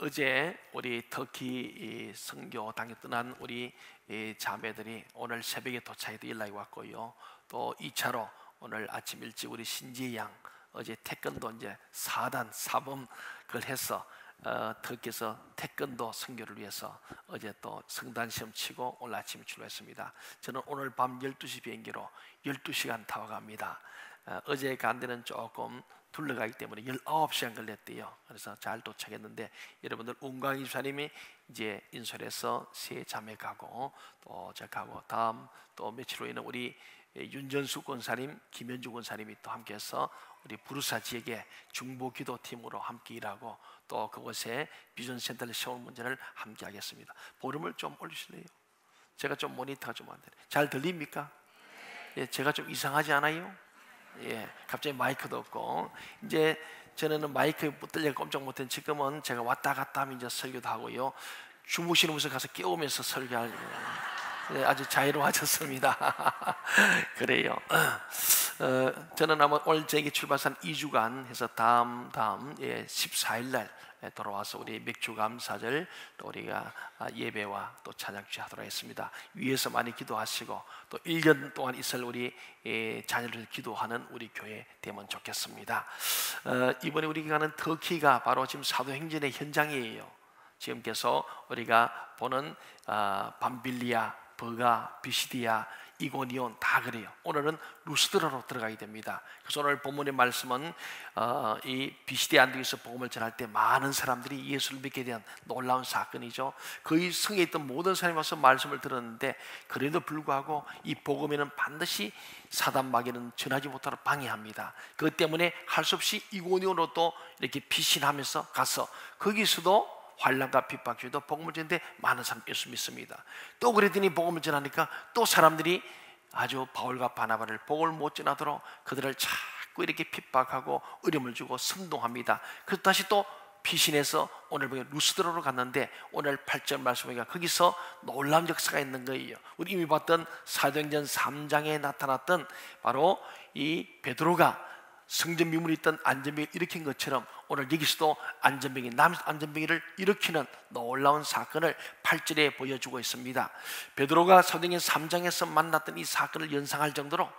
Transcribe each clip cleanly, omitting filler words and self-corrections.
어제 우리 터키 선교 당에 떠난 우리 자매들이 오늘 새벽에 도착해도 연락이 왔고요. 또 2차로 오늘 아침 일찍 우리 신지혜 양 어제 태권도 이제 4단 사범 그걸 해서 터키에서 태권도 선교를 위해서 어제 또 성단 시험 치고 오늘 아침에 출발했습니다. 저는 오늘 밤 12시 비행기로 12시간 타고 갑니다. 어제 간 데는 조금 둘러가기 때문에 19시간 걸렸대요. 그래서 잘 도착했는데 여러분들 운광희 집사님이 이제 인솔해서 세 자매 가고 또 제가 가고 다음 또 며칠 후에는 우리 윤전수 권사님, 김현주 권사님이 또 함께해서 우리 부르사 지역의 중보기도팀으로 함께 일하고 또 그곳에 비전센터를 세울 문제를 함께 하겠습니다. 볼륨을 좀 올리실래요? 제가 좀 모니터가 좀 안 되네. 잘 들립니까? 예, 제가 좀 이상하지 않아요? 예, 갑자기 마이크도 없고 이제 전에는 마이크에 붙들려 꼼짝 못했는데 지금은 제가 왔다 갔다 하면 이제 설교도 하고요. 주무시는 곳에 가서 깨우면서 설교할 예, 아주 자유로워졌습니다. 그래요. 저는 아마 오늘 저에게 출발한 2주간 해서 다음 14일 날 돌아와서 우리 맥주 감사절 또 우리가 예배와 또 찬양 하도록 했습니다. 위에서 많이 기도하시고 또 1년 동안 있을 우리 자녀를 기도하는 우리 교회 되면 좋겠습니다. 이번에 우리가 가는 터키가 바로 지금 사도행전의 현장이에요. 지금 계속 우리가 보는 밤빌리아, 버가, 비시디아, 이고니온 다 그래요. 오늘은 루스드라로 들어가게 됩니다. 그래서 오늘 본문의 말씀은 이 비시디아 안디에서 복음을 전할 때 많은 사람들이 예수를 믿게 대한 놀라운 사건이죠. 거의 성에 있던 모든 사람이 와서 말씀을 들었는데 그래도 불구하고 이 복음에는 반드시 사단 마귀는 전하지 못하도록 방해합니다. 그것 때문에 할 수 없이 이고니온으로 또 이렇게 피신하면서 가서 거기서도 환난과 핍박 중에도 복음을 전하는데 많은 사람이 예수 믿습니다. 또 그랬더니 복음을 전하니까 또 사람들이 아주 바울과 바나바를 복음을 못 전하도록 그들을 자꾸 이렇게 핍박하고 어려움을 주고 선동합니다. 그래서 다시 또 피신해서 오늘 보면 루스드라로 갔는데 오늘 8절 말씀 보니까 거기서 놀라운 역사가 있는 거예요. 우리 이미 봤던 사도행전 3장에 나타났던 바로 이 베드로가 성전 미문에 있던 안전병을 일으킨 것처럼 오늘 여기서도 안전병이를 일으키는 놀라운 사건을 8절에 보여주고 있습니다. 베드로가 사도행전 3장에서 만났던 이 사건을 연상할 정도로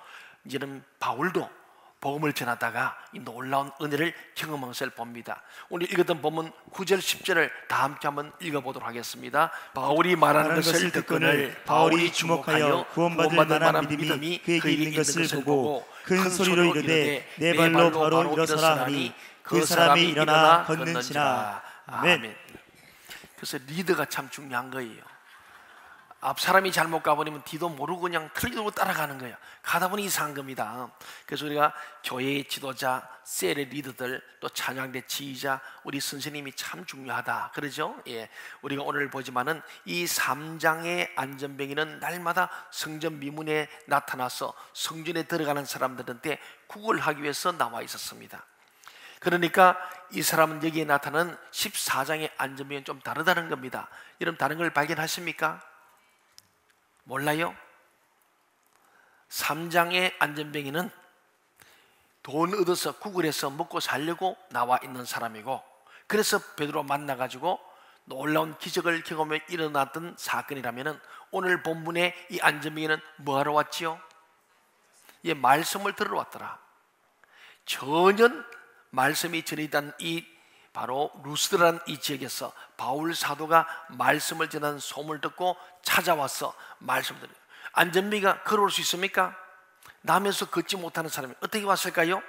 이제는 바울도 복음을 전하다가 이 놀라운 은혜를 경험한 것을 봅니다. 오늘 읽었던 본문 9절 10절을 다 함께 한번 읽어보도록 하겠습니다. 바울이 말하는 것을 듣거늘 바울이 주목하여 구원받을 만한 믿음이 그에게 있는 것을 보고 큰 소리로 이르되 내 발로 바로 일어서라 하니 그 사람이 일어나 걷는지라. 아멘. 그래서 리더가 참 중요한 거예요. 앞 사람이 잘못 가버리면 뒤도 모르고 그냥 틀리고 따라가는 거예요. 가다 보니 이상한 겁니다. 그래서 우리가 교회의 지도자, 셀의 리더들, 또 찬양대 지휘자, 우리 선생님이 참 중요하다. 그러죠? 예, 우리가 오늘 보지만은 이 3장의 안전병이는 날마다 성전 미문에 나타나서 성전에 들어가는 사람들한테 구걸하기 위해서 나와 있었습니다. 그러니까 이 사람은 여기에 나타나는 14장의 안전병은 좀 다르다는 겁니다. 여러분 다른 걸 발견하십니까? 몰라요? 3장의 안전병이는 돈 얻어서 구글에서 먹고 살려고 나와 있는 사람이고 그래서 베드로 만나가지고 놀라운 기적을 경험해 일어났던 사건이라면 오늘 본문의 이 안전병이는 뭐하러 왔지요? 예, 말씀을 들으러 왔더라. 전혀 말씀이 전해지던 이 바로 루스드라는 이 지역에서 바울 사도가 말씀을 전하는 소문을 듣고 찾아와서 말씀을 드려요. 안전병이가 걸어올 수 있습니까? 남에서 걷지 못하는 사람이 어떻게 왔을까요?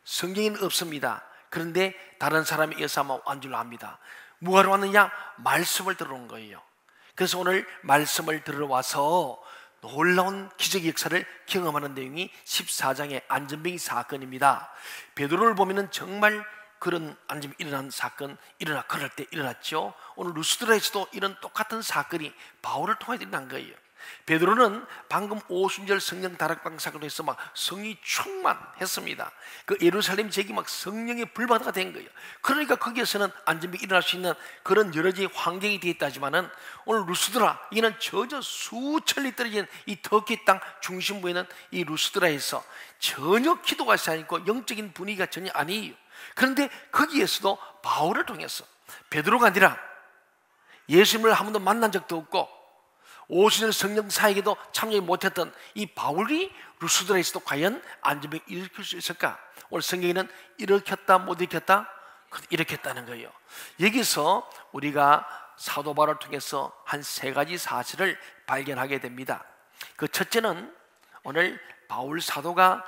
성경에는 없습니다. 그런데 다른 사람이 이어서 아마 온 줄로 압니다. 뭐하러 왔느냐? 말씀을 들으러 온 거예요. 그래서 오늘 말씀을 들으러 와서 놀라운 기적의 역사를 경험하는 내용이 14장의 안전병이 사건입니다. 베드로를 보면은 정말 그런 안전병이 일어난 사건 그럴 때 일어났죠. 오늘 루스드라에서도 이런 똑같은 사건이 바울을 통해 일어난 거예요. 베드로는 방금 오순절 성령 다락방 사건으로 해서 막 성이 충만했습니다. 그 예루살렘 지역이 막 성령의 불바다가 된 거예요. 그러니까 거기에서는 안전병이 일어날 수 있는 그런 여러 가지 환경이 되어 있다지만은 오늘 루스드라 이는 저저 수천리 떨어진 이 터키 땅 중심부에 있는 이 루스드라에서 전혀 기도가 쌓이고 영적인 분위기가 전혀 아니에요. 그런데 거기에서도 바울을 통해서 베드로가 아니라 예수님을 한 번도 만난 적도 없고 50년 성령 사역에도 참여하지 못했던 이 바울이 루스드라에서도 과연 안전병을 일으킬 수 있을까? 오늘 성경에는 일으켰다 못 일으켰다? 일으켰다는 거예요. 여기서 우리가 사도 바울을 통해서 한 3가지 사실을 발견하게 됩니다. 그 첫째는 오늘 바울 사도가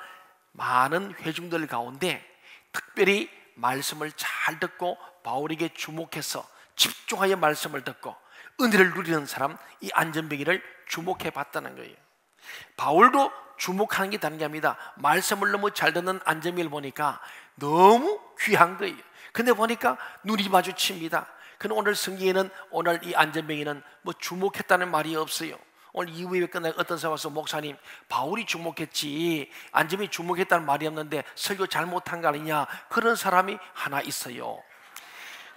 많은 회중들 가운데 특별히 말씀을 잘 듣고 바울에게 주목해서 집중하여 말씀을 듣고 은혜를 누리는 사람, 이 안전뱅이를 주목해 봤다는 거예요. 바울도 주목하는 게 다른 게 아닙니다. 말씀을 너무 잘 듣는 안전뱅이를 보니까 너무 귀한 거예요. 근데 보니까 눈이 마주칩니다. 근데 오늘 성경에는 오늘 이 안전뱅이는 뭐 주목했다는 말이 없어요. 오늘 2부에 끝나고 어떤 사람 와서 목사님 바울이 주목했지 안전뱅이 주목했다는 말이 없는데 설교 잘못한 거 아니냐, 그런 사람이 하나 있어요.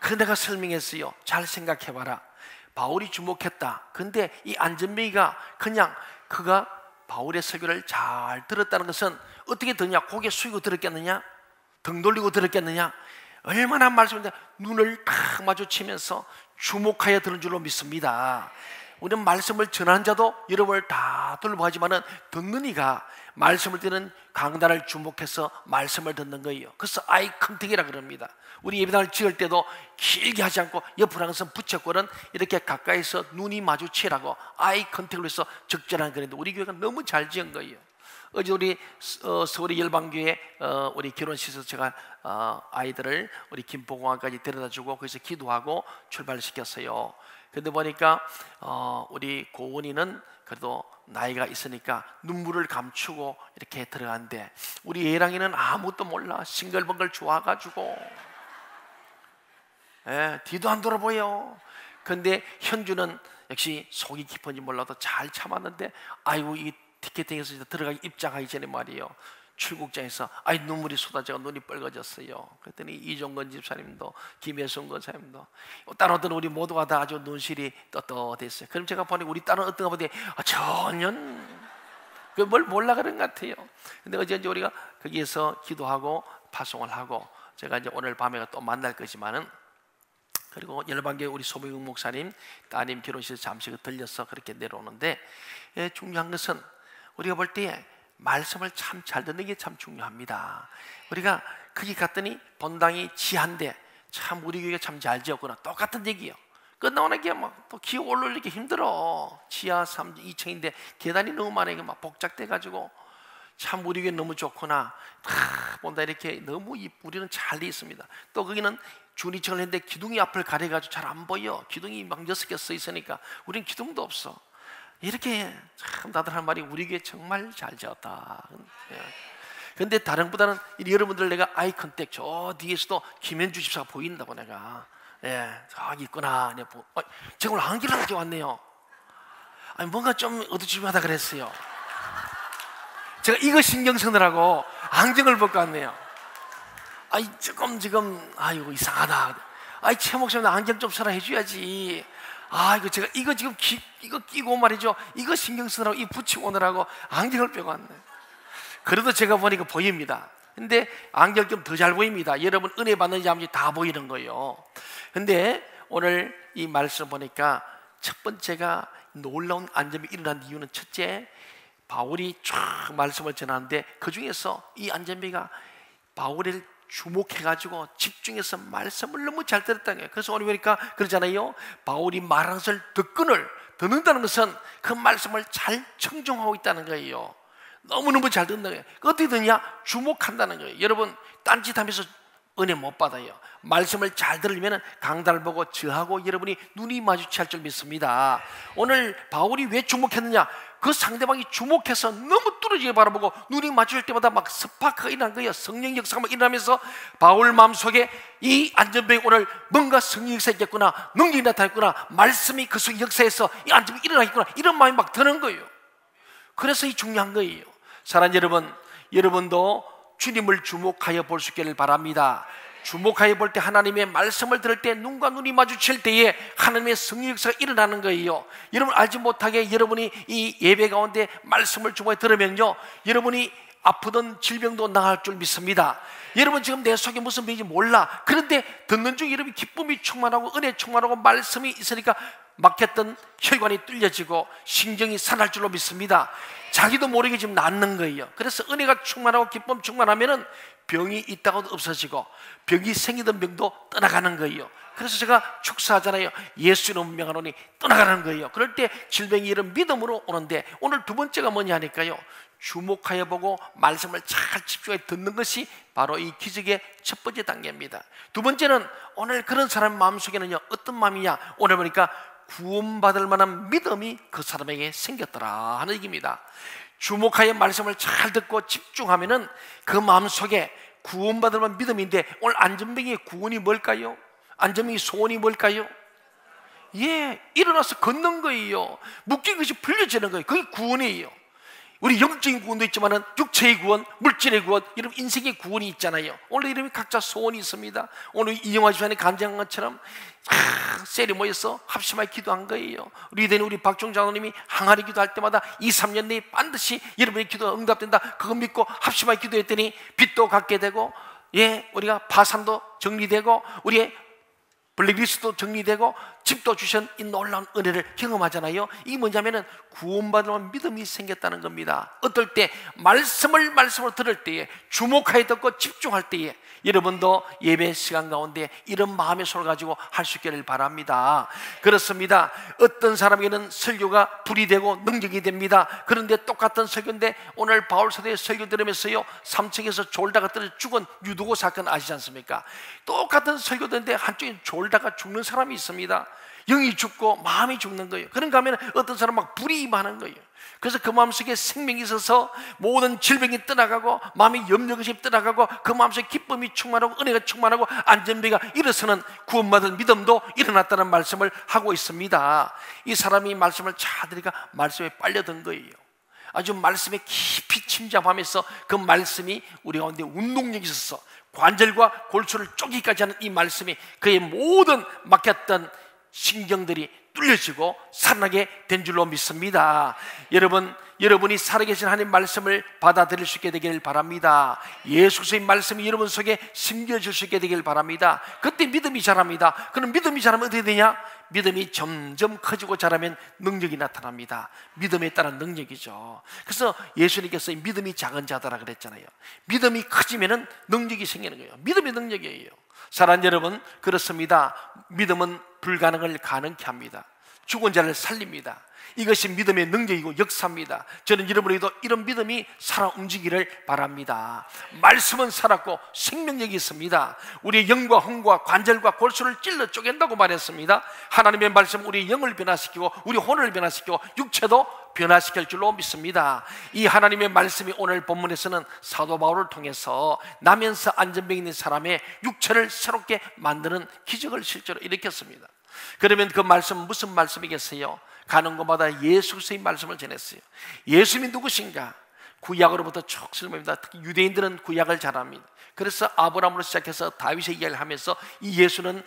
그래서 내가 설명했어요. 잘 생각해봐라. 바울이 주목했다. 근데 이 안전뱅이가 그냥 그가 바울의 설교를 잘 들었다는 것은 어떻게 듣냐? 고개 숙이고 들었겠느냐? 등 돌리고 들었겠느냐? 얼마나 말씀인데 눈을 딱 마주치면서 주목하여 들은 줄로 믿습니다. 우리는 말씀을 전하는 자도 여러분을 다 돌보하지만은 듣는 이가 말씀을 듣는 강단을 주목해서 말씀을 듣는 거예요. 그래서 아이 컨택이라 그럽니다. 우리 예배당을 지을 때도 길게 하지 않고 옆으로 항상 붙였고는 이렇게 가까이서 눈이 마주치라고 아이 컨택을 해서 적절한 그랬는데 우리 교회가 너무 잘 지은 거예요. 어제 우리 서울의 열방교회 우리 결혼식에서 제가 아이들을 우리 김포공항까지 데려다주고 거기서 기도하고 출발시켰어요. 근데 보니까 우리 고은이는 그래도 나이가 있으니까 눈물을 감추고 이렇게 들어간대. 우리 예랑이는 아무것도 몰라. 싱글벙글 좋아가지고 뒤도 안 돌아보여. 근데 현주는 역시 속이 깊은지 몰라도 잘 참았는데 아이고 이 티켓팅에서 들어가기 입장하기 전에 말이에요, 출국장에서 아이 눈물이 쏟아져 눈이 빨개졌어요. 그랬더니 이종건 집사님도 김혜순 권사님도 딸아들 우리 모두가 다 아주 눈실이 떳떳했어요. 그럼 제가 보니 우리 딸은 어떤가 보더니 전혀 뭘 몰라 그런 것 같아요. 근데 어제 이제 우리가 거기에서 기도하고 파송을 하고 제가 이제 오늘 밤에 또 만날 거지만은 그리고 열방교회 우리 소명용 목사님 따님 결혼식에서 잠시 들려서 그렇게 내려오는데 중요한 것은 우리가 볼 때 말씀을 참 잘 듣는 게 참 중요합니다. 우리가 거기 갔더니 본당이 지하인데 참 우리 교회가 참 잘 지었구나. 똑같은 얘기예요. 끝나고 나니까 막 또 기어 올라오기 힘들어. 지하 3, 2층인데 계단이 너무 많으니까 막 복잡돼가지고 참 우리 교회 너무 좋구나. 다 본다 이렇게 너무 우리는 잘 돼 있습니다. 또 거기는 주니청을 했는데 기둥이 앞을 가려가지고 잘 안 보여. 기둥이 막 6개 써 있으니까 우리는 기둥도 없어. 이렇게 참 다들 한 말이 우리 교회 정말 잘 지었다. 근데 다른 보다는 여러분들 내가 아이 컨택 저 뒤에서도 김현주 집사가 보인다고 내가 저기 있구나. 제가 오늘 안경을 가지고 왔네요. 아니 뭔가 좀 어두침하다 그랬어요. 제가 이거 신경 쓰느라고 안경을 벗고 왔네요. 아이 지금 아이고 이상하다. 아이 최 목사님 안경 좀 써라 해줘야지. 제가 이거 지금 이거 끼고 말이죠. 이거 신경 쓰느라고 이 붙이고 오느라고 안경을 빼고 왔네. 그래도 제가 보니까 보입니다. 근데 안경 좀 더 잘 보입니다. 여러분 은혜 받는 자들이 다 보이는 거예요. 근데 오늘 이 말씀 보니까 첫 번째가 놀라운 안전이 일어난 이유는 첫째, 바울이 쫙 말씀을 전하는데 그 중에서 이 안전비가 바울을 주목해가지고 집중해서 말씀을 너무 잘 들었다는 거예요. 그래서 오늘 보니까 그러잖아요. 바울이 말하는 것을 듣는다는 것은 그 말씀을 잘 청중하고 있다는 거예요. 너무너무 잘 듣는 거예요. 어떻게 듣냐? 주목한다는 거예요. 여러분 딴짓하면서 은혜 못 받아요. 말씀을 잘 들으면 강단을 보고 저하고 여러분이 눈이 마주치할 줄 믿습니다. 오늘 바울이 왜 주목했느냐? 그 상대방이 주목해서 너무 뚫어지게 바라보고 눈이 마주칠 때마다 막 스파크가 일어난 거예요. 성령 역사가 막 일어나면서 바울 마음속에 이 안전병이 오늘 뭔가 성령 역사 있겠구나, 능력이 나타났구나, 말씀이 그 속 역사에서 이 안전병이 일어나겠구나, 이런 마음이 막 드는 거예요. 그래서 이 중요한 거예요. 사랑하는 여러분, 여러분도 주님을 주목하여 볼 수 있기를 바랍니다. 주목하여 볼 때 하나님의 말씀을 들을 때 눈과 눈이 마주칠 때에 하나님의 성령 역사가 일어나는 거예요. 여러분 알지 못하게 여러분이 이 예배 가운데 말씀을 주목해 들으면요, 여러분이 아프던 질병도 나을 줄 믿습니다. 여러분 지금 내 속에 무슨 병인지 몰라. 그런데 듣는 중 여러분이 기쁨이 충만하고 은혜 충만하고 말씀이 있으니까 막혔던 혈관이 뚫려지고 신경이 살아날 줄로 믿습니다. 자기도 모르게 지금 낫는 거예요. 그래서 은혜가 충만하고 기쁨 충만하면은 병이 있다고도 없어지고 병이 생기던 병도 떠나가는 거예요. 그래서 제가 축사하잖아요. 예수 이름 명하노니 떠나가는 거예요. 그럴 때 질병이 이런 믿음으로 오는데, 오늘 두 번째가 뭐냐 하니까요, 주목하여 보고 말씀을 잘 집중해 듣는 것이 바로 이 기적의 첫 번째 단계입니다. 두 번째는 오늘 그런 사람 마음속에는요 어떤 마음이냐, 오늘 보니까 구원받을 만한 믿음이 그 사람에게 생겼더라 하는 얘기입니다. 주목하여 말씀을 잘 듣고 집중하면은 그 마음속에 구원받을 만한 믿음인데, 오늘 안전병의 구원이 뭘까요? 안전병의 소원이 뭘까요? 예, 일어나서 걷는 거예요. 묶인 것이 풀려지는 거예요. 그게 구원이에요. 우리 영적인 구원도 있지만은 육체의 구원, 물질의 구원, 이런 인생의 구원이 있잖아요. 오늘 이름이 각자 소원이 있습니다. 오늘 이영화 집사님 간증한 것처럼 셀이 모여서 합심하여 기도한 거예요. 우리 대는 우리 박종 장로님이 항아리 기도할 때마다 2-3년 내에 반드시 여러분의 기도가 응답된다, 그거 믿고 합심하여 기도했더니 빚도 갚게 되고, 예, 우리가 파산도 정리되고 우리의 블랙리스트도 정리되고 집도 주신 이 놀라운 은혜를 경험하잖아요. 이게 뭐냐면은 구원받을 만한 믿음이 생겼다는 겁니다. 어떨 때 말씀으로 들을 때에, 주목하여 듣고 집중할 때에 여러분도 예배 시간 가운데 이런 마음의 손을 가지고 할 수 있기를 바랍니다. 그렇습니다. 어떤 사람에게는 설교가 불이 되고 능력이 됩니다. 그런데 똑같은 설교인데, 오늘 바울 사도의 설교 들으면서요 3층에서 졸다가 떨어져 죽은 유두고 사건 아시지 않습니까? 똑같은 설교인데 한쪽에 졸다가 죽는 사람이 있습니다. 영이 죽고 마음이 죽는 거예요. 그런가 하면 어떤 사람 막 불이 임하는 거예요. 그래서 그 마음속에 생명이 있어서 모든 질병이 떠나가고 마음의 염려것이 떠나가고 그 마음속에 기쁨이 충만하고 은혜가 충만하고 안전병이 일어서는 구원받을 믿음도 일어났다는 말씀을 하고 있습니다. 이 사람이 말씀을 잘 들으니까 말씀에 빨려든 거예요. 아주 말씀에 깊이 침잠하면서 그 말씀이 우리 가운데 운동력이 있어서 관절과 골수를 쪼기까지 하는 이 말씀이 그의 모든 막혔던 신경들이 뚫려지고 살아나게 된 줄로 믿습니다. 여러분이 살아계신 하나님 말씀을 받아들일 수 있게 되기를 바랍니다. 예수 그리스도의 말씀이 여러분 속에 심겨질 수 있게 되기를 바랍니다. 그때 믿음이 자랍니다. 그럼 믿음이 자라면 어떻게 되냐? 믿음이 점점 커지고 자라면 능력이 나타납니다. 믿음에 따른 능력이죠. 그래서 예수님께서 믿음이 작은 자다라 그랬잖아요. 믿음이 커지면은 능력이 생기는 거예요. 믿음이 능력이에요. 사랑하는 여러분, 그렇습니다. 믿음은 불가능을 가능케 합니다. 죽은 자를 살립니다. 이것이 믿음의 능력이고 역사입니다. 저는 여러분에게도 이런 믿음이 살아 움직이기를 바랍니다. 말씀은 살았고 생명력이 있습니다. 우리의 영과 혼과 관절과 골수를 찔러 쪼갠다고 말했습니다. 하나님의 말씀 우리의 영을 변화시키고 우리 혼을 변화시키고 육체도 변화시킬 줄로 믿습니다. 이 하나님의 말씀이 오늘 본문에서는 사도 바울을 통해서 나면서 안전병 있는 사람의 육체를 새롭게 만드는 기적을 실제로 일으켰습니다. 그러면 그 말씀은 무슨 말씀이겠어요? 가는 곳마다 예수 그리스도의 말씀을 전했어요. 예수님이 누구신가? 구약으로부터 쭉 설명합니다. 특히 유대인들은 구약을 잘 압니다. 그래서 아브라함으로 시작해서 다윗의 이야기를 하면서 이 예수는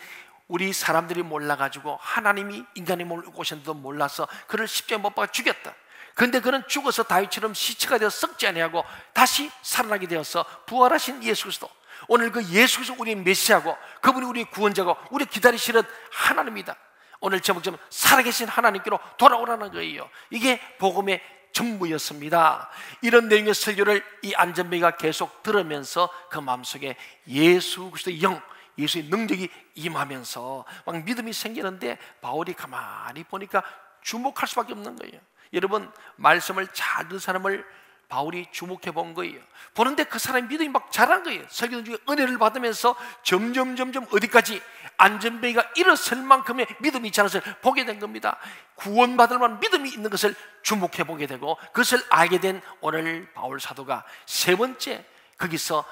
우리 사람들이 몰라가지고 하나님이 인간의 몸을 오셨는데도 몰라서 그를 십자가에 못 박아 죽였다. 그런데 그는 죽어서 다윗처럼 시체가 되어 썩지 아니하고 다시 살아나게 되어서 부활하신 예수 그리스도, 오늘 그 예수 그리스도 우리의 메시아고 그분이 우리의 구원자고 우리 기다리시는 하나님이다. 오늘 제목처럼 살아계신 하나님께로 돌아오라는 거예요. 이게 복음의 전부였습니다. 이런 내용의 설교를 이 안전뱅이가 계속 들으면서 그 마음속에 예수 그리스도의 영, 예수의 능력이 임하면서 막 믿음이 생기는데, 바울이 가만히 보니까 주목할 수밖에 없는 거예요. 여러분, 말씀을 잘 듣는 사람을 바울이 주목해 본 거예요. 보는데 그 사람의 믿음이 막 자란 거예요. 설교 중에 은혜를 받으면서 점점 어디까지 안전뱅이가 일어설 만큼의 믿음이 자라서 보게 된 겁니다. 구원받을 만한 믿음이 있는 것을 주목해 보게 되고 그것을 알게 된 오늘 바울 사도가 세 번째 거기서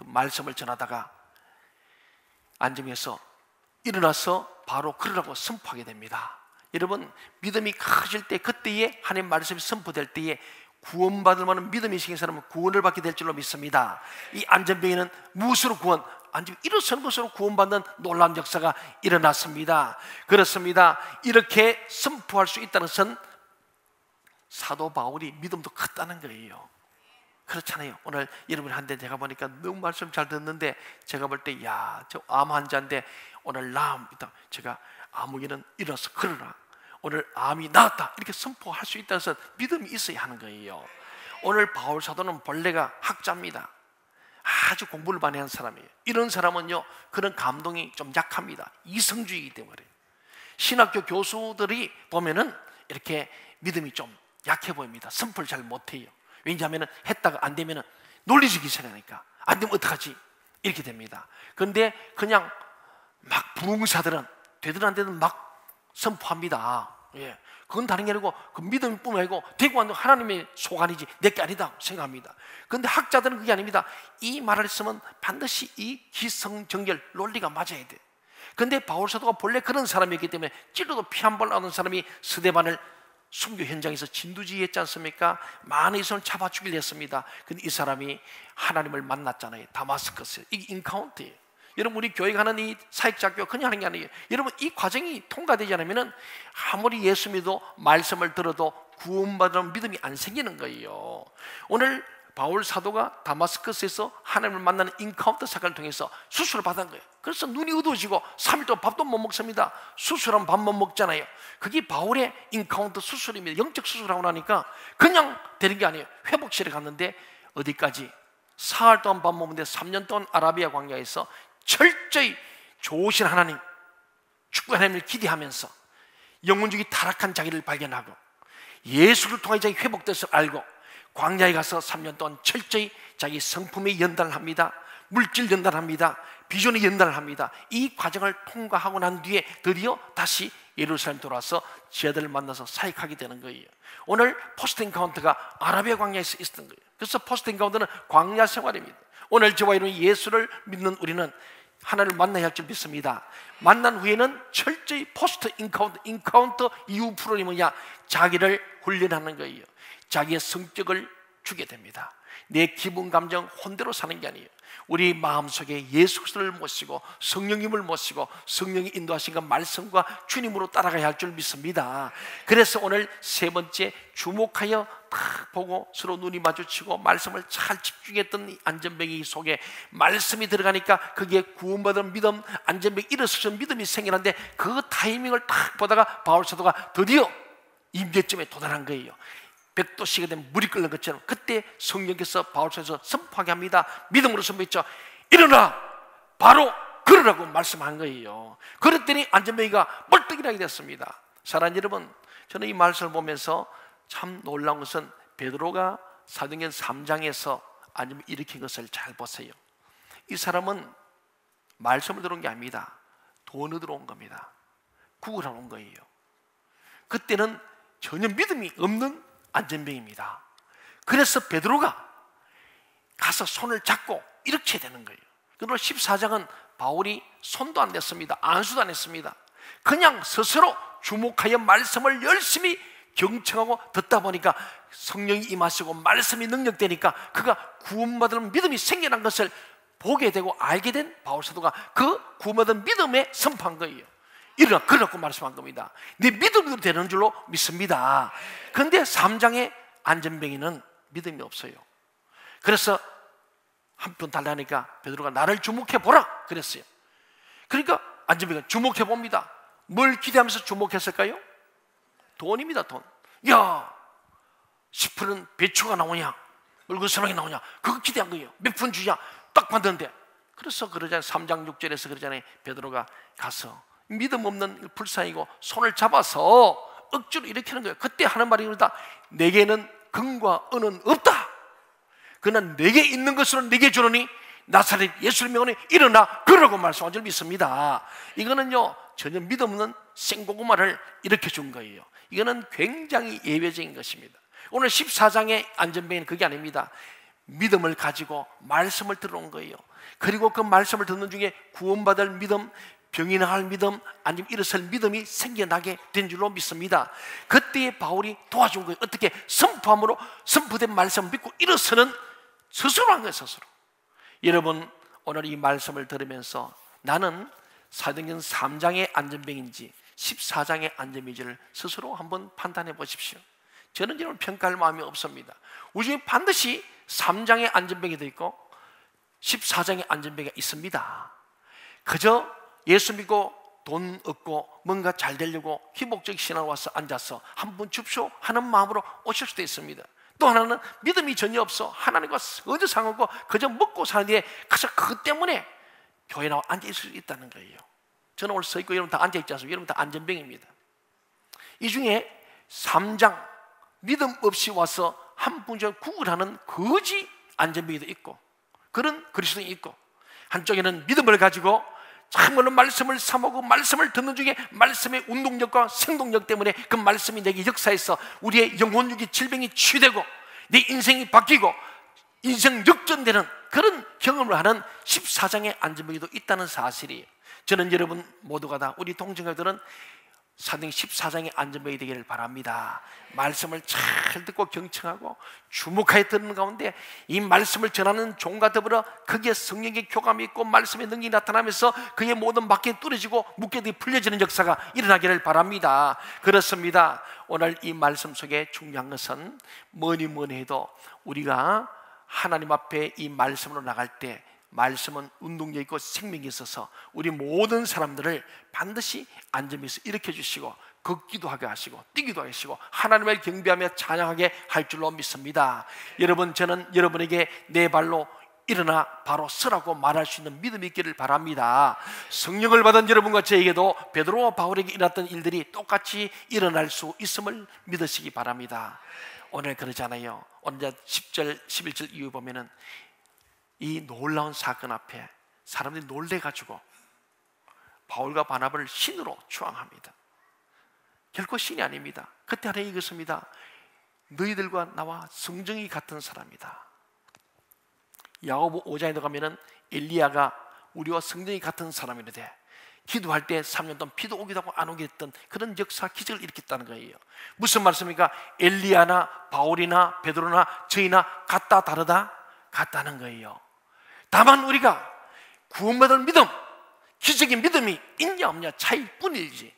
말씀을 전하다가 안전뱅이에서 일어나서 바로 그러라고 선포하게 됩니다. 여러분, 믿음이 커질 때, 그때에 하나님 말씀이 선포될 때에 구원받을 만한 믿음이 생긴 사람은 구원을 받게 될 줄로 믿습니다. 이 안전병에는 무엇으로 구원? 일어서는 것으로 구원받는 놀라운 역사가 일어났습니다. 그렇습니다. 이렇게 선포할 수 있다는 것은 사도 바울이 믿음도 컸다는 거예요. 그렇잖아요. 오늘 여러분이 한데 제가 보니까 너무 말씀 잘 듣는데 제가 볼 때 야, 저 암 환자인데 오늘 제가 아무개는 일어서 걸어라. 오늘 암이 나았다 이렇게 선포할 수 있다 해서 믿음이 있어야 하는 거예요. 오늘 바울 사도는 본래가 학자입니다. 아주 공부를 많이 한 사람이에요. 이런 사람은요, 그런 감동이 좀 약합니다. 이성주의이기 때문에. 신학교 교수들이 보면은 이렇게 믿음이 좀 약해 보입니다. 선포를 잘 못해요. 왜냐하면 했다가 안 되면 논리적이 생각하니까 안 되면 어떡하지? 이렇게 됩니다. 그런데 그냥 막 부흥사들은 되든 안 되든 막 선포합니다. 예, 그건 다른 게 아니고 그 믿음뿐만 아니고 되고 안 되고 하나님의 소관이지 내 게 아니다 생각합니다. 그런데 학자들은 그게 아닙니다. 이 말을 쓰면 반드시 이 기성정결 논리가 맞아야 돼. 그런데 바울 사도가 본래 그런 사람이었기 때문에 찔러도 피 한 번 나오는 사람이 스데반을 순교 현장에서 진두지휘했지 않습니까? 많은 이성을 잡아 죽이려 했습니다. 근데 이 사람이 하나님을 만났잖아요. 다마스커스에. 이게 인카운트예요. 여러분, 우리 교회 가는 이 사역자교 그냥 하는 게 아니에요. 여러분, 이 과정이 통과되지 않으면 아무리 예수 믿어 말씀을 들어도 구원받는 믿음이 안 생기는 거예요. 오늘 바울 사도가 다마스커스에서 하나님을 만나는 인카운터 사건을 통해서 수술을 받은 거예요. 그래서 눈이 어두워지고 3일 동안 밥도 못 먹습니다. 수술하면 밥 못 먹잖아요. 그게 바울의 인카운터 수술입니다. 영적 수술하고 나니까 그냥 되는 게 아니에요. 회복실에 갔는데 어디까지? 사흘 동안 밥 먹는데 3년 동안 아라비아 광야에서 철저히 좋으신 하나님, 축구 하나님을 기대하면서 영혼적이 타락한 자기를 발견하고 예수를 통해 자기 회복됐을 알고 광야에 가서 3년 동안 철저히 자기 성품에 연단을 합니다. 물질 연단을 합니다. 비전에 연단을 합니다. 이 과정을 통과하고 난 뒤에 드디어 다시 예루살렘 돌아와서 제자들을 만나서 사역하게 되는 거예요. 오늘 포스트 인카운트가 아라비아 광야에서 있었던 거예요. 그래서 포스트 인카운트는 광야 생활입니다. 오늘 저와 여러분이 예수를 믿는 우리는 하나님을 만나야 할 줄 믿습니다. 만난 후에는 철저히 포스트 인카운터 이후 프로그램이 뭐냐? 자기를 훈련하는 거예요. 자기의 성격을 주게 됩니다. 내 기분 감정 혼대로 사는 게 아니에요. 우리 마음속에 예수 그리스도를 모시고 성령님을 모시고 성령이 인도하신 그 말씀과 주님으로 따라가야 할 줄 믿습니다. 그래서 오늘 세 번째, 주목하여 딱 보고 서로 눈이 마주치고 말씀을 잘 집중했던 이 안전뱅이 속에 말씀이 들어가니까 그게 구원받은 믿음, 안전뱅이 일어서는 믿음이 생기는데 그 타이밍을 딱 보다가 바울 사도가 드디어 임재점에 도달한 거예요. 100도씨가 되면 물이 끓는 것처럼 그때 성령께서 바울서에서 선포하게 합니다. 믿음으로 선포했죠. 일어나 바로 걸으라고 말씀한 거예요. 그랬더니 안전뱅이가 벌떡 일어나게 됐습니다. 사랑하는 여러분, 저는 이 말씀을 보면서 참 놀라운 것은 베드로가 사도행전 3장에서 안전뱅이 일으킨 것을 잘 보세요. 이 사람은 말씀을 들어온 게 아닙니다. 돈을 들어온 겁니다. 구걸하러 온 거예요. 그때는 전혀 믿음이 없는 안전뱅이입니다. 그래서 베드로가 가서 손을 잡고 이렇게 되는 거예요. 그리고 14장은 바울이 손도 안 댔습니다. 안수도 안 했습니다. 그냥 스스로 주목하여 말씀을 열심히 경청하고 듣다 보니까 성령이 임하시고 말씀이 능력되니까 그가 구원받은 믿음이 생겨난 것을 보게 되고 알게 된 바울 사도가 그 구원받은 믿음에 선포한 거예요. 일어나 그러라고 말씀한 겁니다. 네 믿음으로 되는 줄로 믿습니다. 그런데 3장의 안전뱅이는 믿음이 없어요. 그래서 한 푼 달라니까 베드로가 나를 주목해 보라 그랬어요. 그러니까 안전뱅이가 주목해 봅니다. 뭘 기대하면서 주목했을까요? 돈입니다. 돈. 야, 10푼은 배추가 나오냐, 물건선왕이 나오냐, 그거 기대한 거예요. 몇 푼 주냐 딱 받는데. 그래서 그러잖아요. 3장 6절에서 그러잖아요. 베드로가 가서 믿음 없는 불쌍이고 손을 잡아서 억지로 일으키는 거예요. 그때 하는 말이 그러다. 내게는 금과 은은 없다. 그러나 내게 있는 것으로 내게 주노니 나사렛 예수를 명하니 일어나 그러라고 말씀한 줄 믿습니다. 이거는요 전혀 믿음 없는 생고구마를 일으켜 준 거예요. 이거는 굉장히 예외적인 것입니다. 오늘 14장의 안전뱅이는 그게 아닙니다. 믿음을 가지고 말씀을 들어온 거예요. 그리고 그 말씀을 듣는 중에 구원받을 믿음, 병이 나을 믿음, 아니면 일어설 믿음이 생겨나게 된 줄로 믿습니다. 그때에 바울이 도와준 거예요. 어떻게? 선포함으로 선포된 말씀을 믿고 일어서는 스스로 한 거예요. 스스로. 여러분 오늘 이 말씀을 들으면서 나는 사도행전 3장의 안전뱅인지 14장의 안전뱅인지를 스스로 한번 판단해 보십시오. 저는 여러분 평가할 마음이 없습니다. 우리 중에 반드시 3장의 안전병이 있고 14장의 안전병이 있습니다. 그저 예수 믿고 돈 얻고 뭔가 잘 되려고 희복적 신앙 와서 앉아서 한 번 줍쇼 하는 마음으로 오실 수도 있습니다. 또 하나는 믿음이 전혀 없어 하나님과 어제 상하고 그저 먹고 사는데 그저 그것 때문에 교회 나와 앉아있을 수 있다는 거예요. 저는 오늘 서 있고 여러분 다 앉아있지 않습니까? 여러분 다 안전병입니다. 이 중에 3장 믿음 없이 와서 한 분자 구걸하는 거지 안전병이도 있고 그런 그리스도인이 있고, 한쪽에는 믿음을 가지고 참으로 말씀을 사모고 말씀을 듣는 중에 말씀의 운동력과 생동력 때문에 그 말씀이 내게 역사해서 우리의 영혼육의 질병이 치유되고 내 인생이 바뀌고 인생 역전되는 그런 경험을 하는 14장의 안전병이도 있다는 사실이에요. 저는 여러분 모두가 다 우리 동정자들은 사도행 14장의 안전병이 되기를 바랍니다. 말씀을 잘 듣고 경청하고 주목하여 듣는 가운데 이 말씀을 전하는 종과 더불어 그게 성령의 교감이 있고 말씀의 능력이 나타나면서 그의 모든 막힌 뚫어지고 묶여들이 풀려지는 역사가 일어나기를 바랍니다. 그렇습니다. 오늘 이 말씀 속에 중요한 것은 뭐니 해도 우리가 하나님 앞에 이 말씀으로 나갈 때 말씀은 운동력 있고 생명이 있어서 우리 모든 사람들을 반드시 안전에서 일으켜 주시고 걷기도 하게 하시고 뛰기도 하게 하시고 하나님을 경배하며 찬양하게 할 줄로 믿습니다. 여러분, 저는 여러분에게 내 발로 일어나 바로 서라고 말할 수 있는 믿음이 있기를 바랍니다. 성령을 받은 여러분과 저에게도 베드로와 바울에게 일어났던 일들이 똑같이 일어날 수 있음을 믿으시기 바랍니다. 오늘 그러잖아요. 오늘 10절 11절 이후 보면은 이 놀라운 사건 앞에 사람들이 놀래가지고 바울과 바나바를 신으로 추앙합니다. 결코 신이 아닙니다. 그때 하나 이것입니다. 너희들과 나와 성정이 같은 사람이다. 야고보 5장에도 가면은 엘리야가 우리와 성정이 같은 사람이라되 기도할 때 3년 동안 비도 오기도 하고 안 오기도 했던 그런 역사 기적을 일으켰다는 거예요. 무슨 말씀입니까? 엘리야나 바울이나 베드로나 저희나 같다 다르다? 같다는 거예요. 다만 우리가 구원받을 믿음, 기적인 믿음이 있냐 없냐 차이일 뿐이지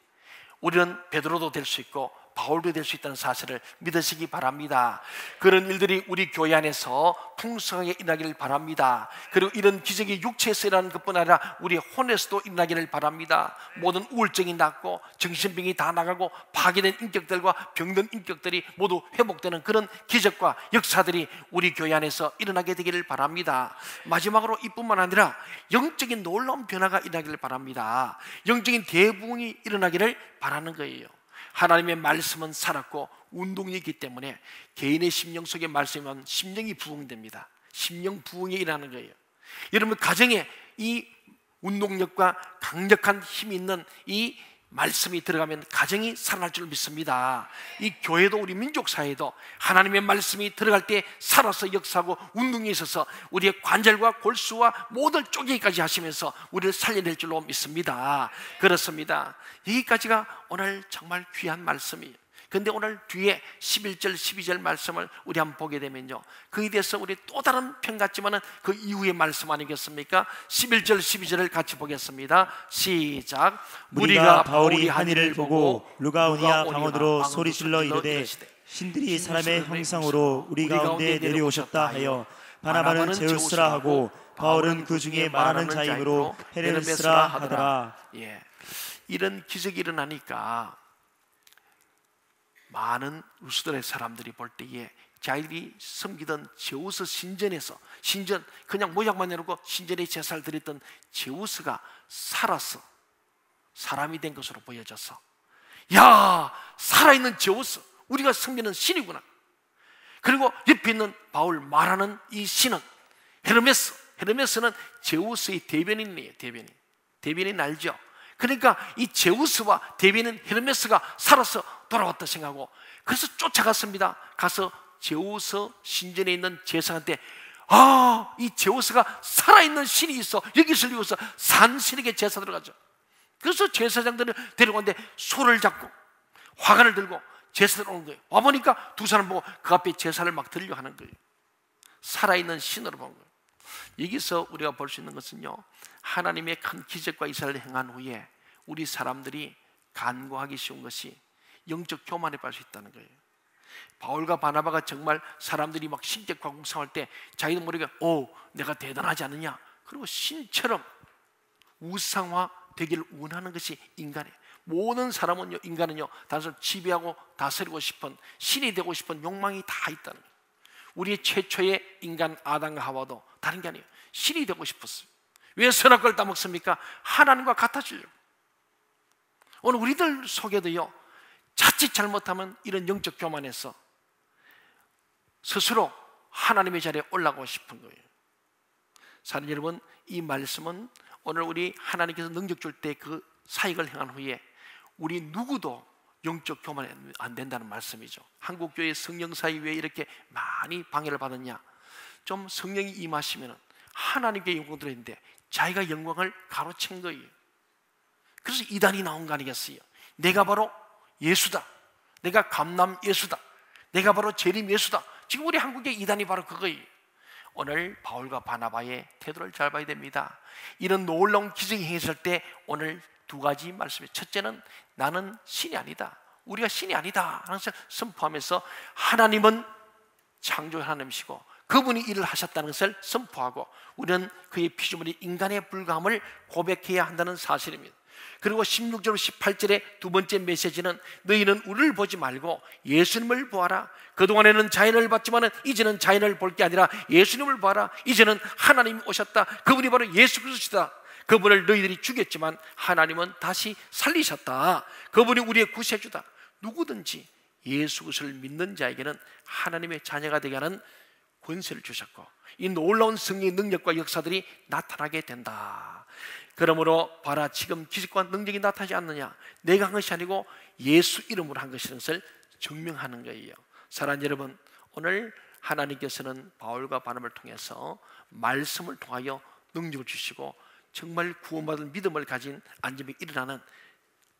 우리는 베드로도 될 수 있고 바울도 될 수 있다는 사실을 믿으시기 바랍니다. 그런 일들이 우리 교회 안에서 풍성하게 일어나기를 바랍니다. 그리고 이런 기적이 육체에서 일어나는 것뿐 아니라 우리 혼에서도 일어나기를 바랍니다. 모든 우울증이 낫고 정신병이 다 나가고 파괴된 인격들과 병든 인격들이 모두 회복되는 그런 기적과 역사들이 우리 교회 안에서 일어나게 되기를 바랍니다. 마지막으로 이뿐만 아니라 영적인 놀라운 변화가 일어나기를 바랍니다. 영적인 대부흥이 일어나기를 바라는 거예요. 하나님의 말씀은 살았고 운동이 있기 때문에 개인의 심령 속에 말씀이면 심령이 부흥됩니다. 심령 부흥이 일어나는 거예요. 여러분 가정에 이 운동력과 강력한 힘이 있는 이 말씀이 들어가면 가정이 살아날 줄 믿습니다. 이 교회도 우리 민족 사회도 하나님의 말씀이 들어갈 때 살아서 역사하고 운동이 있어서 우리의 관절과 골수와 모든 쪼개기까지 하시면서 우리를 살려낼 줄로 믿습니다. 그렇습니다. 여기까지가 오늘 정말 귀한 말씀이에요. 그런데 오늘 뒤에 11절 12절 말씀을 우리 한번 보게 되면요, 그에 대해서 우리 또 다른 편 같지만은 그 이후의 말씀 아니겠습니까? 11절 12절을 같이 보겠습니다. 시작. 무리가 바울이 한 일을 보고 루가오니아 방언으로 소리질러 이르되 신들이 사람의 형상으로 우리 가운데 내려오셨다 하여 바나바는 제우스라 하고 바울은 그 중에 말하는 자이므로 헤르메스라 하더라. 예, 이런 기적이 일어나니까 많은 루스들의 사람들이 볼 때에 자기들이 섬기던 제우스 신전에서, 신전 그냥 모양만 내놓고 신전에 제사를 드렸던 제우스가 살아서 사람이 된 것으로 보여져서, 야, 살아있는 제우스, 우리가 섬기는 신이구나. 그리고 옆에 있는 바울 말하는 이 신은 헤르메스, 헤르메스는 제우스의 대변인이에요. 대변인 알죠? 그러니까 이 제우스와 대변인 헤르메스가 살아서 돌아왔다 생각하고, 그래서 쫓아갔습니다. 가서 제우스 신전에 있는 제사한테, 아, 이 제우스가 살아있는 신이 있어, 여기 있을 리가 없어. 산 신에게 제사 들어가죠. 그래서 제사장들을 데려가는데 소를 잡고 화관을 들고 제사 들어오는 거예요. 와보니까 두 사람 보고 그 앞에 제사를 막 드리려 하는 거예요. 살아있는 신으로 본 거예요. 여기서 우리가 볼 수 있는 것은요, 하나님의 큰 기적과 이사를 행한 후에 우리 사람들이 간과하기 쉬운 것이 영적 교만에 빠질 수 있다는 거예요. 바울과 바나바가 정말 사람들이 막 신격화 공상할 때 자기도 모르게 내가 대단하지 않느냐, 그리고 신처럼 우상화 되기를 원하는 것이 인간이에요. 모든 사람은요, 인간은요, 단순히 지배하고 다스리고 싶은, 신이 되고 싶은 욕망이 다 있다는 거예요. 우리의 최초의 인간 아담과 하와도 다른 게 아니에요. 신이 되고 싶었어요. 왜 선악과를 따먹습니까? 하나님과 같아지려고. 오늘 우리들 속에도요, 자칫 잘못하면 이런 영적 교만에서 스스로 하나님의 자리에 올라가고 싶은 거예요. 사랑하는 여러분, 이 말씀은 오늘 우리 하나님께서 능력 줄 때 그 사역을 행한 후에 우리 누구도 영적 교만이 안 된다는 말씀이죠. 한국교회 성령사이 왜 이렇게 많이 방해를 받았냐? 좀 성령이 임하시면 하나님께 영광 들어있는데 자기가 영광을 가로챈 거예요. 그래서 이단이 나온 거 아니겠어요? 내가 바로 예수다, 내가 감람 예수다, 내가 바로 재림 예수다. 지금 우리 한국의 이단이 바로 그거예요. 오늘 바울과 바나바의 태도를 잘 봐야 됩니다. 이런 놀라운 기적이 행했을 때 오늘 두 가지 말씀이에요. 첫째는 나는 신이 아니다, 우리가 신이 아니다 하는 것을 선포하면서 하나님은 창조의 하나님이시고 그분이 일을 하셨다는 것을 선포하고 우리는 그의 피조물이 인간에 불과함을 고백해야 한다는 사실입니다. 그리고 16절 18절의 두 번째 메시지는 너희는 우리를 보지 말고 예수님을 보아라. 그동안에는 자연을 봤지만 이제는 자연을 볼 게 아니라 예수님을 보아라. 이제는 하나님이 오셨다. 그분이 바로 예수 그리스도다. 그분을 너희들이 죽였지만 하나님은 다시 살리셨다. 그분이 우리의 구세주다. 누구든지 예수 그리스도를 믿는 자에게는 하나님의 자녀가 되게 하는 권세를 주셨고 이 놀라운 성령의 능력과 역사들이 나타나게 된다. 그러므로 봐라, 지금 기적과 능력이 나타나지 않느냐? 내가 한 것이 아니고 예수 이름으로 한 것이라는 것을 증명하는 거예요. 사랑하는 여러분, 오늘 하나님께서는 바울과 바나바를 통해서 말씀을 통하여 능력을 주시고 정말 구원받은 믿음을 가진 안점이 일어나는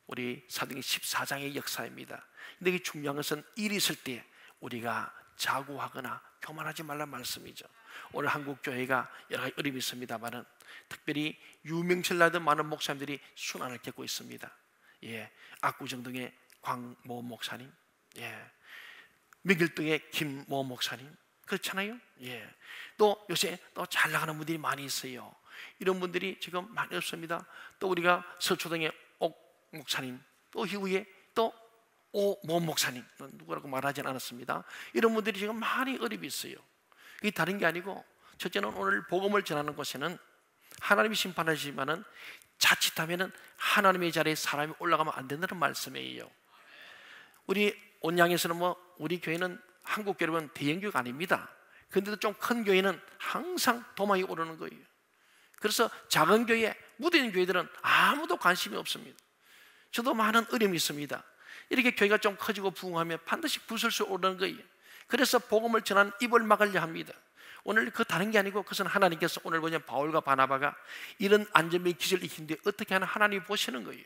우리 사도행전 14장의 역사입니다. 근데 이 중요한 것은 일이 있을 때 우리가 자고하거나 교만하지 말라는 말씀이죠. 오늘 한국 교회가 여러 가지 어려움이 있습니다만은 특별히 유명철나던 많은 목사님들이 순환을 겪고 있습니다. 압구정동의 광모 목사님, 명길동의 김모 목사님, 그렇잖아요. 또 요새 또 잘 나가는 분들이 많이 있어요. 이런 분들이 지금 많이 없습니다. 또 우리가 서초동의 옥 목사님, 또 이후에 또 오모 목사님, 누구라고 말하진 않았습니다. 이런 분들이 지금 많이 어려움이 있어요. 이게 다른 게 아니고 첫째는 오늘 복음을 전하는 곳에는 하나님이 심판하시지만은 자칫하면은 하나님의 자리에 사람이 올라가면 안 된다는 말씀이에요. 우리 온양에서는 우리 교회는 한국 교회는 대형교회가 아닙니다. 그런데도 좀 큰 교회는 항상 도망이 오르는 거예요. 그래서 작은 교회, 무대인 교회들은 아무도 관심이 없습니다. 저도 많은 어려움이 있습니다. 이렇게 교회가 좀 커지고 부흥하면 반드시 부슬슬 오르는 거예요. 그래서 복음을 전하는 입을 막으려 합니다. 오늘 그 다른 게 아니고 그것은 하나님께서 오늘 보면 바울과 바나바가 이런 안전의 기절을 익힌데 어떻게 하나 하나님이 보시는 거예요.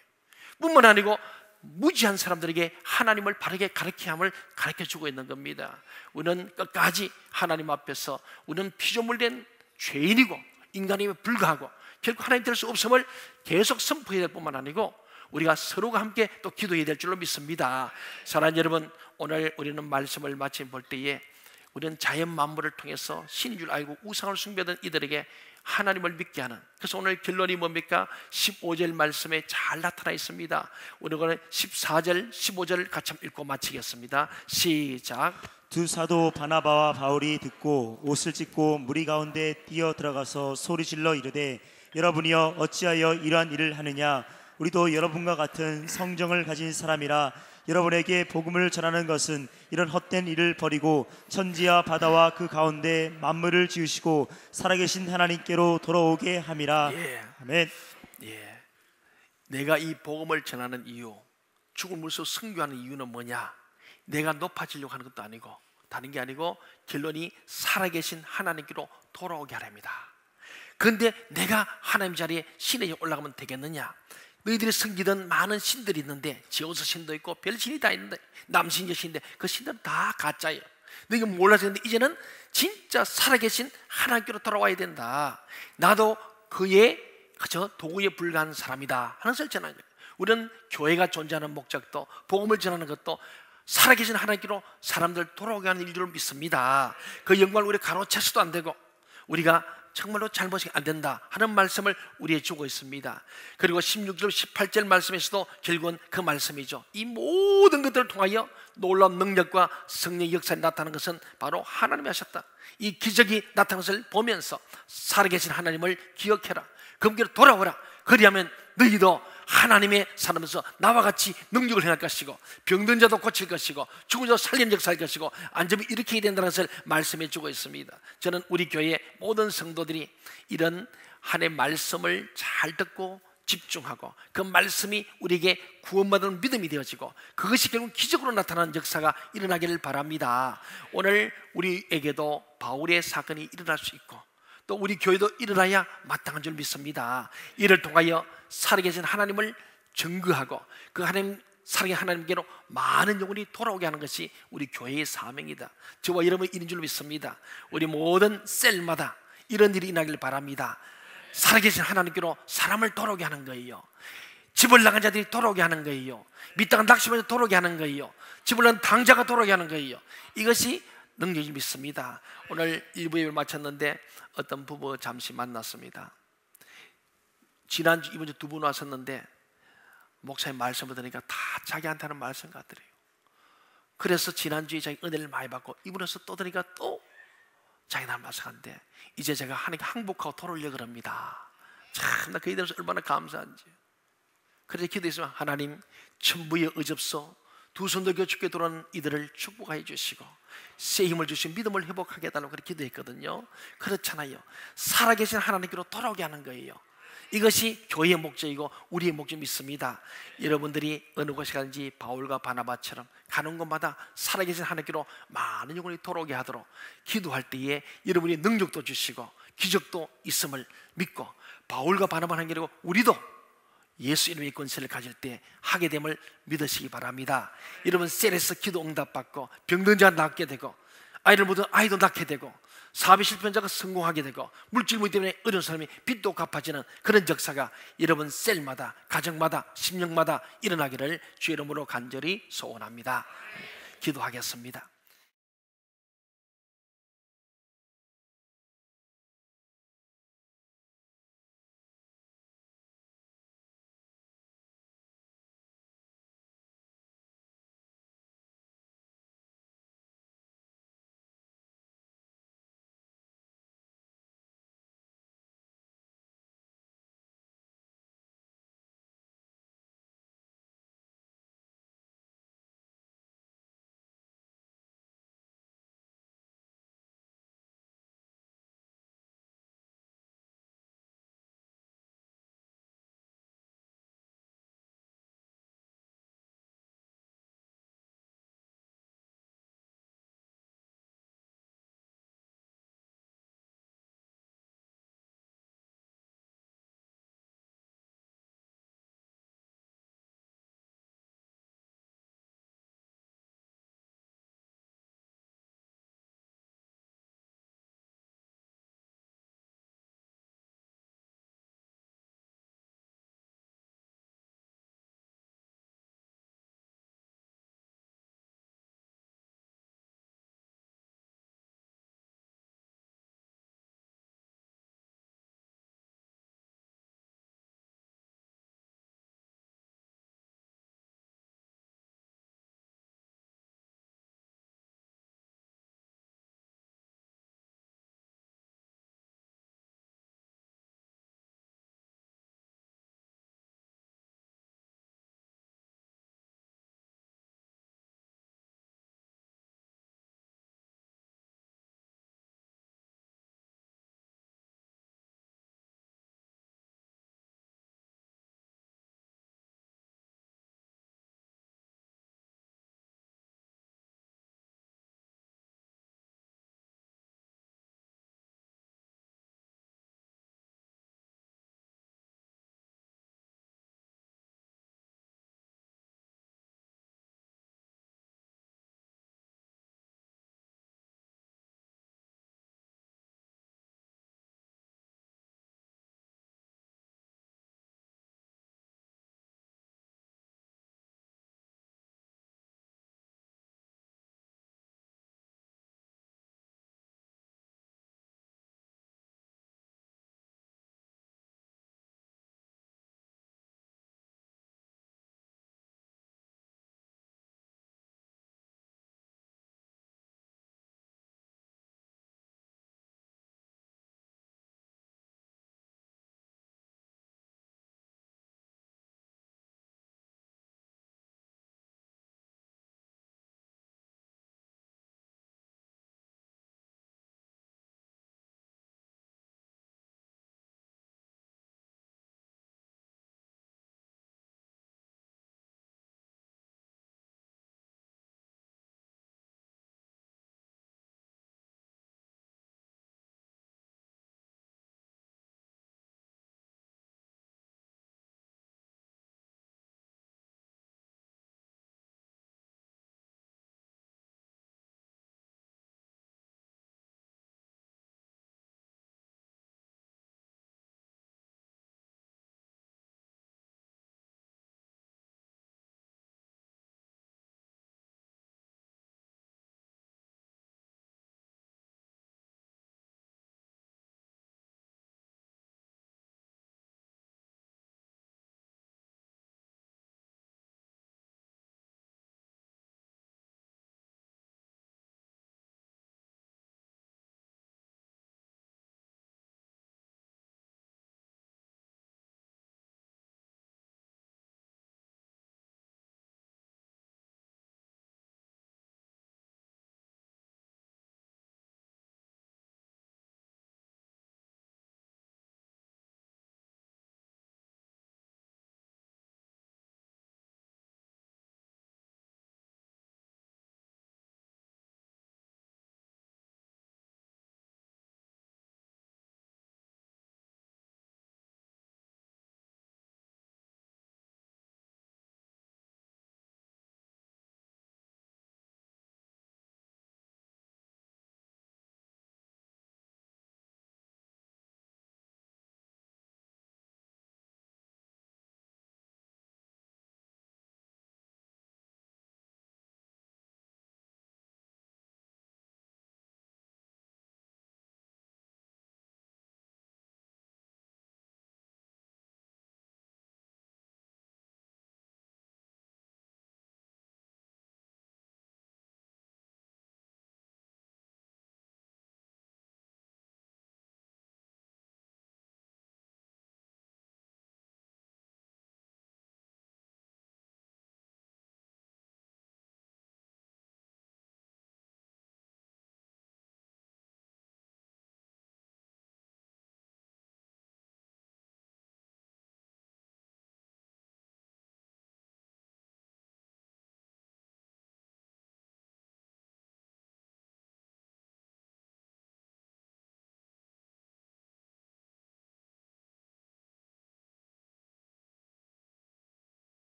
뿐만 아니고 무지한 사람들에게 하나님을 바르게 가르쳐야 함을 가르쳐주고 있는 겁니다. 우리는 끝까지 하나님 앞에서 우리는 피조물된 죄인이고 인간임에 불과하고 결국 하나님 될 수 없음을 계속 선포해야 될 뿐만 아니고 우리가 서로가 함께 또 기도해야 될 줄로 믿습니다. 사랑하는 여러분, 오늘 우리는 말씀을 마침 볼 때에 우리는 자연 만물을 통해서 신인 줄 알고 우상을 숭배하던 이들에게 하나님을 믿게 하는, 그래서 오늘 결론이 뭡니까? 15절 말씀에 잘 나타나 있습니다. 우리가 14절 15절 같이 한번 읽고 마치겠습니다. 시작. 두 사도 바나바와 바울이 듣고 옷을 찢고 무리 가운데 뛰어 들어가서 소리질러 이르되 여러분이여 어찌하여 이러한 일을 하느냐? 우리도 여러분과 같은 성정을 가진 사람이라 여러분에게 복음을 전하는 것은 이런 헛된 일을 버리고 천지와 바다와 그 가운데 만물을 지으시고 살아계신 하나님께로 돌아오게 함이라. 아멘. 내가 이 복음을 전하는 이유, 죽음으로써 승교하는 이유는 뭐냐? 내가 높아지려고 하는 것도 아니고 다른 게 아니고 결론이 살아계신 하나님께로 돌아오게 하랍니다. 그런데 내가 하나님 자리에 신에 올라가면 되겠느냐? 너희들이 섬기던 많은 신들이 있는데 제우스 신도 있고 별신이 다 있는데 남신 여신인데 그 신들은 다 가짜예요. 너희가 몰라서 했는데 이제는 진짜 살아계신 하나님께로 돌아와야 된다. 나도 그의 그저 도구에 불과한 사람이다 하는 것을 전하는 거예요. 우리는 교회가 존재하는 목적도 복음을 전하는 것도 살아계신 하나님께로 사람들 돌아오게 하는 일들을 믿습니다. 그 영광을 우리 가로채서도 안 되고 우리가 정말로 잘못이 안 된다 하는 말씀을 우리에게 주고 있습니다. 그리고 16절 18절 말씀에서도 결국은 그 말씀이죠. 이 모든 것들을 통하여 놀라운 능력과 성령의 역사가 나타나는 것은 바로 하나님이 하셨다. 이 기적이 나타난 것을 보면서 살아계신 하나님을 기억해라. 그분께로 돌아오라. 그리하면 너희도 하나님의 사람에서 나와 같이 능력을 행할 것이고 병든 자도 고칠 것이고 죽은 자도 살리는 역사할 것이고 안전을 일으키게 된다는 것을 말씀해 주고 있습니다. 저는 우리 교회 모든 성도들이 이런 하나님의 말씀을 잘 듣고 집중하고 그 말씀이 우리에게 구원받은 믿음이 되어지고 그것이 결국 기적으로 나타나는 역사가 일어나기를 바랍니다. 오늘 우리에게도 바울의 사건이 일어날 수 있고 또 우리 교회도 일어나야 마땅한 줄 믿습니다. 이를 통하여 살아계신 하나님을 증거하고 그 하나님 살아계신 하나님께로 많은 영혼이 돌아오게 하는 것이 우리 교회의 사명이다. 저와 여러분이 이런 줄 믿습니다. 우리 모든 셀마다 이런 일이 일어나길 바랍니다. 살아계신 하나님께로 사람을 돌아오게 하는 거예요. 집을 나간 자들이 돌아오게 하는 거예요. 밑다가 낙심해서 돌아오게 하는 거예요. 집을 나간 당자가 돌아오게 하는 거예요. 이것이 능력이 믿습니다. 오늘 1부 예배를 마쳤는데 어떤 부부 잠시 만났습니다. 지난주 이번 주 두 분 왔었는데 목사님 말씀을 들으니까 다 자기한테 하는 말씀 같더래요. 그래서 지난주에 자기 은혜를 많이 받고 이분에서 또 들으니까 또 자기 나를 말씀하는데 이제 제가 하나님께 항복하고 돌아오려고 합니다. 참나 그에 대해서 얼마나 감사한지. 그래서 기도했으면 하나님 천부의 의접소 두 손 들고 죽게 돌아오는 이들을 축복하여 주시고 새 힘을 주시고 믿음을 회복하게 해달라고 그렇게 기도했거든요. 그렇잖아요. 살아계신 하나님께로 돌아오게 하는 거예요. 이것이 교회의 목적이고 우리의 목적 믿습니다. 여러분들이 어느 곳에 가든지 바울과 바나바처럼 가는 곳마다 살아계신 하나님께로 많은 영혼이 돌아오게 하도록 기도할 때에 여러분이 능력도 주시고 기적도 있음을 믿고 바울과 바나바 하는 게 아니고 우리도 예수 이름의 권세를 가질 때 하게 됨을 믿으시기 바랍니다. 여러분 셀에서 기도 응답받고 병든 자가 낫게 되고 아이를 못 얻은 아이도 낳게 되고 사업이 실패한 자가 성공하게 되고 물질 문제 때문에 어려운 사람이 빚도 갚아지는 그런 역사가 여러분 셀마다 가정마다 심령마다 일어나기를 주의 이름으로 간절히 소원합니다. 기도하겠습니다.